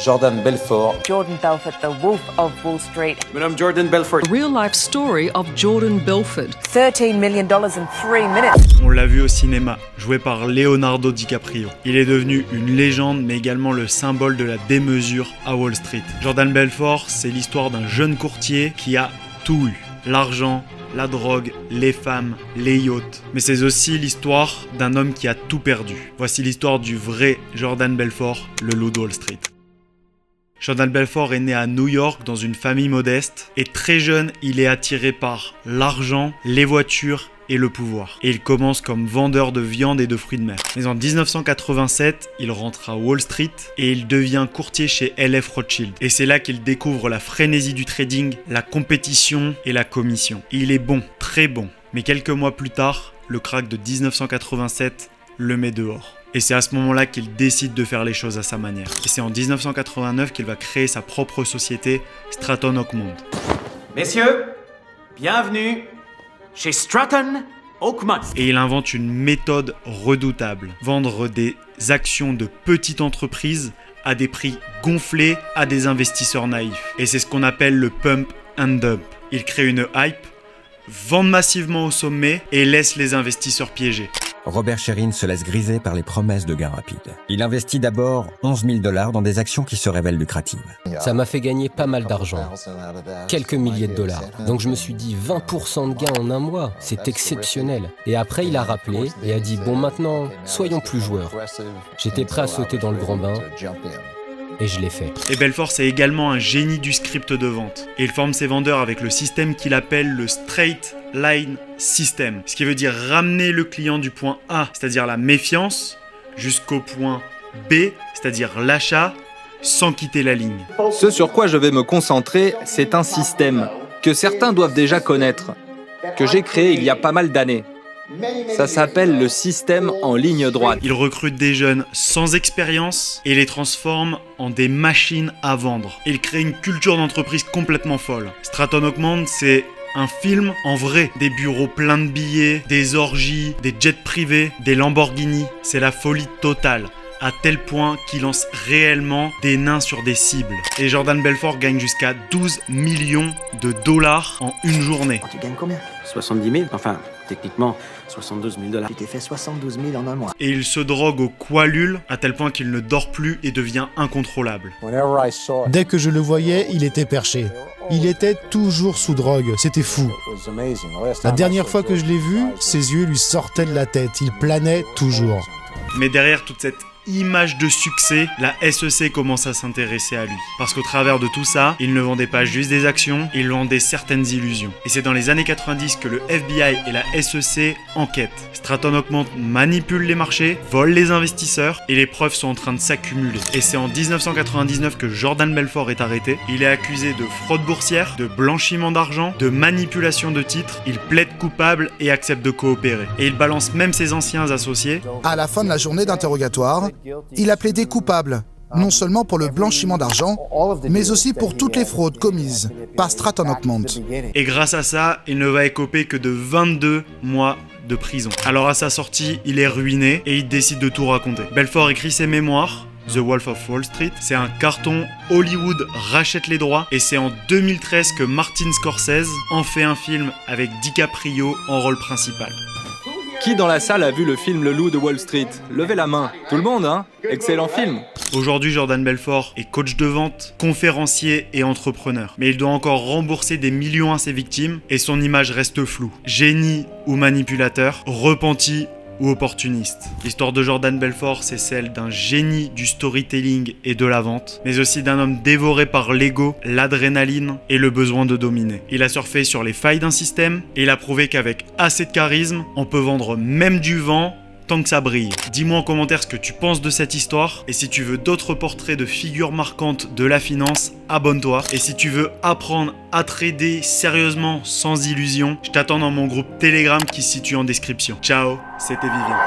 Jordan Belfort. Jordan Belfort, the Wolf of Wall Street. Madame Jordan Belfort. A real-life story of Jordan Belfort. $13 million in 3 minutes. On l'a vu au cinéma, joué par Leonardo DiCaprio. Il est devenu une légende, mais également le symbole de la démesure à Wall Street. Jordan Belfort, c'est l'histoire d'un jeune courtier qui a tout eu. L'argent, la drogue, les femmes, les yachts. Mais c'est aussi l'histoire d'un homme qui a tout perdu. Voici l'histoire du vrai Jordan Belfort, le loup de Wall Street. Jordan Belfort est né à New York dans une famille modeste et très jeune, il est attiré par l'argent, les voitures et le pouvoir. Et il commence comme vendeur de viande et de fruits de mer. Mais en 1987, il rentre à Wall Street et il devient courtier chez LF Rothschild. Et c'est là qu'il découvre la frénésie du trading, la compétition et la commission. Et il est bon, très bon. Mais quelques mois plus tard, le krach de 1987 le met dehors. Et c'est à ce moment-là qu'il décide de faire les choses à sa manière. Et c'est en 1989 qu'il va créer sa propre société, Stratton Oakmont. Messieurs, bienvenue chez Stratton Oakmont. Et il invente une méthode redoutable. Vendre des actions de petites entreprises à des prix gonflés à des investisseurs naïfs. Et c'est ce qu'on appelle le pump and dump. Il crée une hype, vend massivement au sommet et laisse les investisseurs piégés. Robert Sherrin se laisse griser par les promesses de gains rapides. Il investit d'abord $11 000 dans des actions qui se révèlent lucratives. Ça m'a fait gagner pas mal d'argent, quelques milliers de dollars. Donc je me suis dit 20% de gains en un mois, c'est exceptionnel. Et après il a rappelé et a dit bon maintenant, soyons plus joueurs. J'étais prêt à sauter dans le grand bain. Et je l'ai fait. Et Belfort, c'est également un génie du script de vente. Et il forme ses vendeurs avec le système qu'il appelle le Straight Line System. Ce qui veut dire ramener le client du point A, c'est-à-dire la méfiance, jusqu'au point B, c'est-à-dire l'achat, sans quitter la ligne. Ce sur quoi je vais me concentrer, c'est un système que certains doivent déjà connaître, que j'ai créé il y a pas mal d'années. Ça s'appelle le système en ligne droite. Il recrute des jeunes sans expérience et les transforme en des machines à vendre. Il crée une culture d'entreprise complètement folle. Stratton Oakmont, c'est un film en vrai. Des bureaux pleins de billets, des orgies, des jets privés, des Lamborghini. C'est la folie totale. À tel point qu'il lance réellement des nains sur des cibles. Et Jordan Belfort gagne jusqu'à $12 millions en une journée. Tu gagnes combien? 70 000, enfin, techniquement, 72 000 $. Tu t'es fait 72 000 en un mois. Et il se drogue au qualule à tel point qu'il ne dort plus et devient incontrôlable. Dès que je le voyais, il était perché. Il était toujours sous drogue, c'était fou. La dernière fois que je l'ai vu, ses yeux lui sortaient de la tête, il planait toujours. Mais derrière toute cette image de succès, la SEC commence à s'intéresser à lui. Parce qu'au travers de tout ça, il ne vendait pas juste des actions, il vendait certaines illusions. Et c'est dans les années 90 que le FBI et la SEC enquêtent. Stratton Oakmont manipule les marchés, vole les investisseurs et les preuves sont en train de s'accumuler. Et c'est en 1999 que Jordan Belfort est arrêté. Il est accusé de fraude boursière, de blanchiment d'argent, de manipulation de titres. Il plaide coupable et accepte de coopérer. Et il balance même ses anciens associés. À la fin de la journée d'interrogatoire, il a plaidé coupable, non seulement pour le blanchiment d'argent, mais aussi pour toutes les fraudes commises par Stratton Oakmont. Et grâce à ça, il ne va écoper que de 22 mois de prison. Alors à sa sortie, il est ruiné et il décide de tout raconter. Belfort écrit ses mémoires, The Wolf of Wall Street. C'est un carton, Hollywood rachète les droits et c'est en 2013 que Martin Scorsese en fait un film avec DiCaprio en rôle principal. Qui dans la salle a vu le film Le Loup de Wall Street? Levez la main. Tout le monde, hein? Excellent film. Aujourd'hui, Jordan Belfort est coach de vente, conférencier et entrepreneur. Mais il doit encore rembourser des millions à ses victimes et son image reste floue. Génie ou manipulateur, repenti ou opportuniste. L'histoire de Jordan Belfort, c'est celle d'un génie du storytelling et de la vente, mais aussi d'un homme dévoré par l'ego, l'adrénaline et le besoin de dominer. Il a surfé sur les failles d'un système et il a prouvé qu'avec assez de charisme, on peut vendre même du vent tant que ça brille. Dis-moi en commentaire ce que tu penses de cette histoire et si tu veux d'autres portraits de figures marquantes de la finance, abonne-toi. Et si tu veux apprendre à trader sérieusement sans illusion, je t'attends dans mon groupe Telegram qui se situe en description. Ciao, c'était Vivien.